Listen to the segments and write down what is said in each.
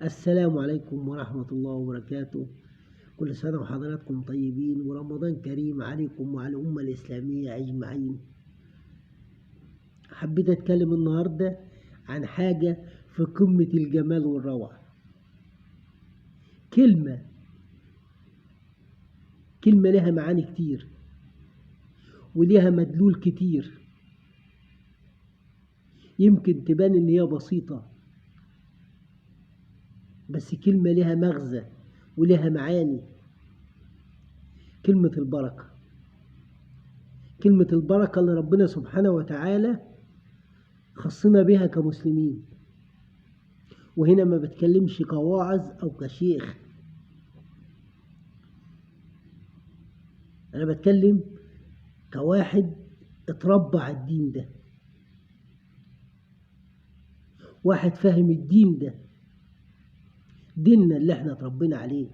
السلام عليكم ورحمة الله وبركاته. كل سنة وحضراتكم طيبين، ورمضان كريم عليكم وعلى الأمة الإسلامية أجمعين. حبيت أتكلم النهاردة عن حاجة في قمة الجمال والروعة. كلمة لها معاني كتير ولها مدلول كتير. يمكن تبان إن هي بسيطة، بس كلمة لها مغزى ولها معاني. كلمة البركة، كلمة البركة اللي ربنا سبحانه وتعالى خصنا بها كمسلمين. وهنا ما بتكلمش كواعظ أو كشيخ، أنا بتكلم كواحد اتربى على الدين ده، واحد فاهم الدين ده، ديننا اللي احنا اتربينا عليه.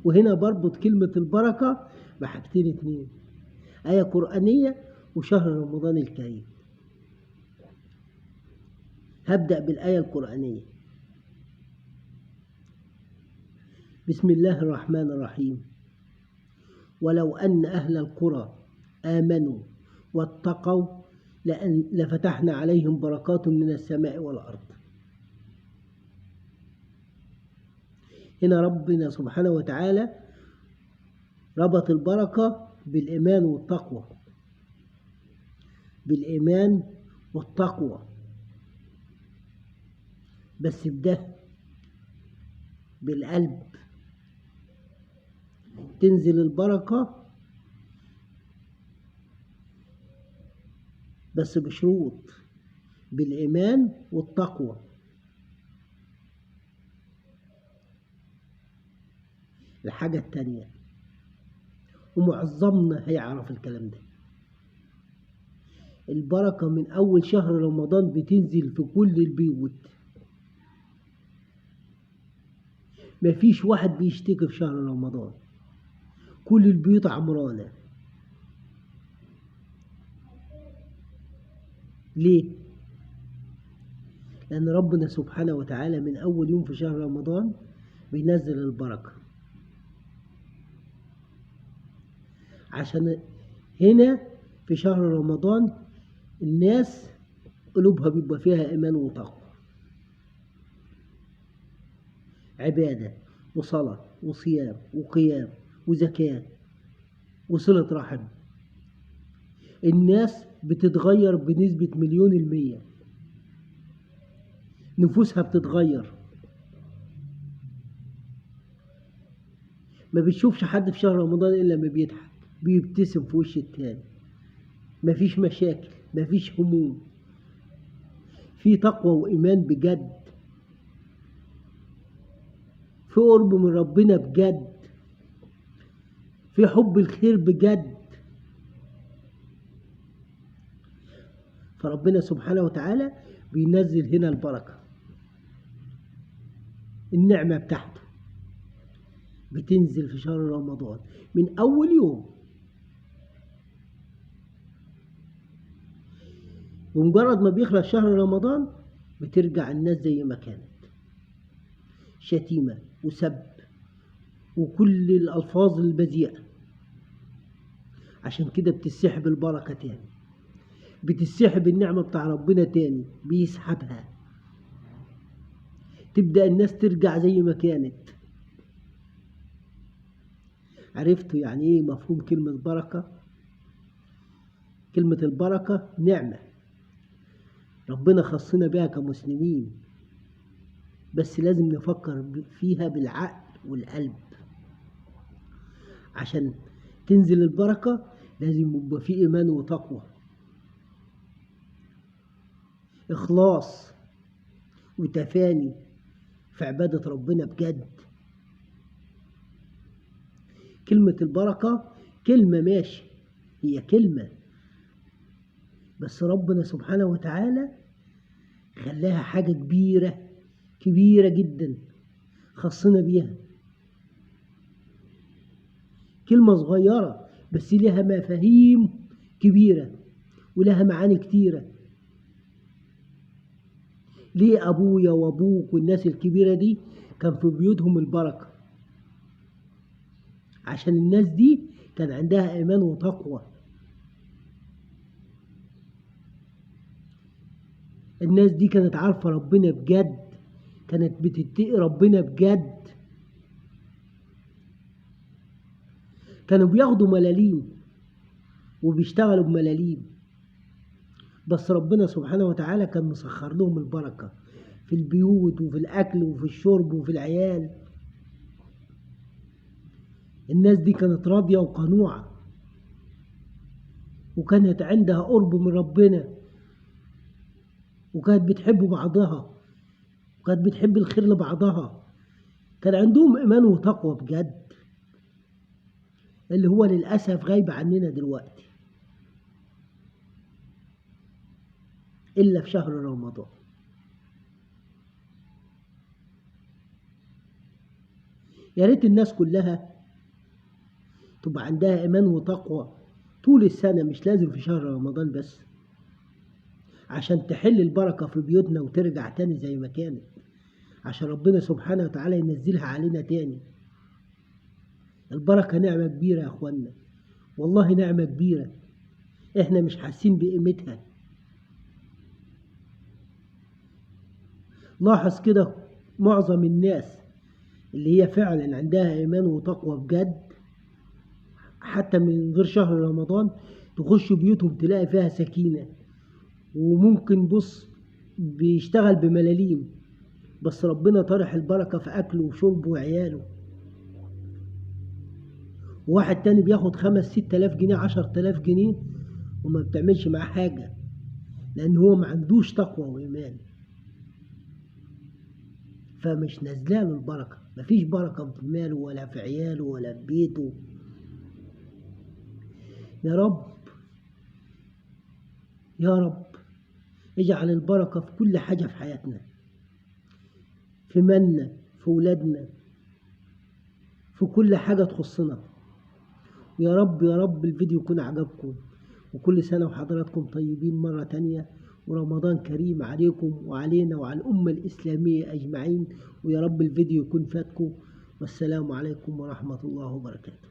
وهنا بربط كلمة البركة بحاجتين اتنين: آية قرآنية وشهر رمضان الكريم. هبدأ بالآية القرآنية. بسم الله الرحمن الرحيم: ولو أن أهل القرى آمنوا واتقوا لفتحنا عليهم بركات من السماء والأرض. هنا ربنا سبحانه وتعالى ربط البركة بالإيمان والتقوى، بالإيمان والتقوى. بس بده بالقلب تنزل البركة، بس بشروط: بالإيمان والتقوى. الحاجة التانية، ومعظمنا هيعرف الكلام ده، البركة من أول شهر رمضان بتنزل في كل البيوت. مفيش واحد بيشتكي في شهر رمضان، كل البيوت عمرانة. ليه؟ لأن ربنا سبحانه وتعالى من أول يوم في شهر رمضان بينزل البركة. عشان هنا في شهر رمضان الناس قلوبها بيبقى فيها إيمان وتقوى، عبادة وصلاة وصيام وقيام وزكاة وصلة رحم. الناس بتتغير بنسبة 1,000,000%، نفوسها بتتغير. ما بتشوفش حد في شهر رمضان إلا لما بيضحك، بيبتسم في وش التاني، مفيش مشاكل، مفيش هموم، في تقوى وإيمان بجد، في قرب من ربنا بجد، في حب الخير بجد. فربنا سبحانه وتعالى بينزل هنا البركة، النعمة بتاعته بتنزل في شهر رمضان من أول يوم. ومجرد ما بيخلص شهر رمضان بترجع الناس زي ما كانت، شتيمة وسب وكل الألفاظ البذيئة. عشان كده بتسحب البركة تاني، بتسحب النعمة بتاع ربنا تاني، بيسحبها، تبدأ الناس ترجع زي ما كانت. عرفتوا يعني ايه مفهوم كلمة بركة؟ كلمة البركة نعمة ربنا خصنا بها كمسلمين، بس لازم نفكر فيها بالعقل والقلب. عشان تنزل البركة لازم يبقى في إيمان وتقوى، إخلاص وتفاني في عبادة ربنا بجد. كلمة البركة كلمة ماشي، هي كلمة، بس ربنا سبحانه وتعالى خلاها حاجة كبيرة، كبيرة جدا، خصنا بيها. كلمة صغيرة بس لها مفاهيم كبيرة ولها معاني كتيرة. ليه أبويا وأبوك والناس الكبيرة دي كان في بيوتهم البركة؟ عشان الناس دي كان عندها إيمان وتقوى. الناس دي كانت عارفة ربنا بجد، كانت بتتقي ربنا بجد، كانوا بياخدوا ملاليم وبيشتغلوا بملاليم، بس ربنا سبحانه وتعالى كان مسخر لهم البركة في البيوت وفي الأكل وفي الشرب وفي العيال. الناس دي كانت راضية وقنوعة، وكانت عندها قرب من ربنا، وكانت بتحب بعضها، وكانت بتحب الخير لبعضها. كان عندهم إيمان وتقوى بجد، اللي هو للأسف غايب عننا دلوقتي إلا في شهر رمضان. يا ريت الناس كلها تبقى عندها إيمان وتقوى طول السنة، مش لازم في شهر رمضان بس، عشان تحل البركة في بيوتنا وترجع تاني زي ما كانت، عشان ربنا سبحانه وتعالى ينزلها علينا تاني. البركة نعمة كبيرة يا أخوانا، والله نعمة كبيرة، إحنا مش حاسين بقيمتها. لاحظ كده معظم الناس اللي هي فعلا عندها إيمان وتقوى بجد، حتى من غير شهر رمضان تخش بيوتهم تلاقي فيها سكينة، وممكن بص بيشتغل بملاليم، بس ربنا طرح البركة في أكله وشربه وعياله. وواحد تاني بياخد 5-6 آلاف جنيه 10 آلاف جنيه وما بتعملش معاه حاجة، لأن هو ما عندوش تقوى وإيمان، فمش نازلاله البركة، مفيش بركة في ماله ولا في عياله ولا في بيته. يا رب يا رب اجعل البركة في كل حاجة في حياتنا، في مالنا، في ولادنا، في كل حاجة تخصنا. يا رب يا رب الفيديو يكون عجبكم، وكل سنة وحضراتكم طيبين مرة تانية، ورمضان كريم عليكم وعلينا وعلى الأمة الإسلامية أجمعين، ويا رب الفيديو يكون فاتكم. والسلام عليكم ورحمة الله وبركاته.